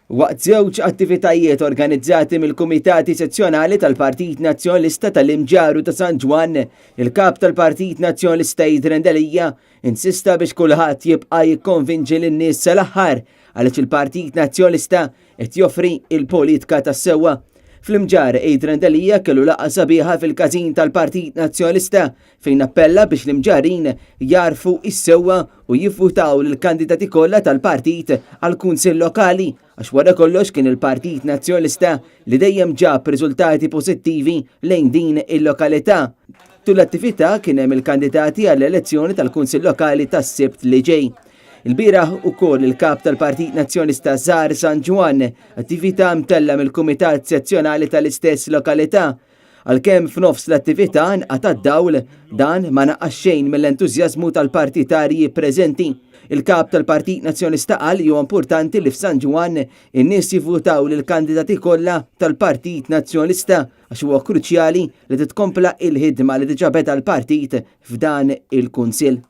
Waqt żewġ attivitajiet organizzati mill-Kumitati Sezzjonali tal-Partit Nazzjonalista tal-Imġaru ta' San Ġwan, il-kap tal-Partit Nazzjonalista Idren Delija insista biex kulħadd jibqa' jikkonvinġi lin-nies sal-aħħar għaliex il-Partit Nazzjonalista qed joffri il-politika tas-sewwa. Fl-Imġar Idren Delija kellu laqgħa sabiħa fil-każin tal-Partit Nazzjonalista fejn appella biex l-imġarin jarfu is-sewwa u jivvutaw lill-kandidati kollha tal-partit għall-Kunsill Lokali għax wara kollox kien il-Partit Nazzjonalista li dejjem ġab riżultati pożittivi lejn din il-lokalità. Tul l-attività kien hemm il-kandidati għall-elezzjoni tal-Kunsill Lokali tas-Sibt li ġej. Il-bieraħ ukoll il-kap tal-Partit Nazzjonalista żar San Ġwan, attività mtella mill-Kumitat Sezzjonali tal-istess lokalità. Għalkemm f'nofs l-attività nqata' d-dawl dan ma naqqas xejn mill-entużjażmu tal-partitarji preżenti. Il-kap tal-Partit Nazzjonalista qal li huwa importanti li f'San Ġwan in-nies jivvutaw lill-kandidati kollha tal-Partit Nazzjonalista għax huwa kruċjali li titkompla il-ħidma li diġà beda l-partit f'dan il-Kunsill.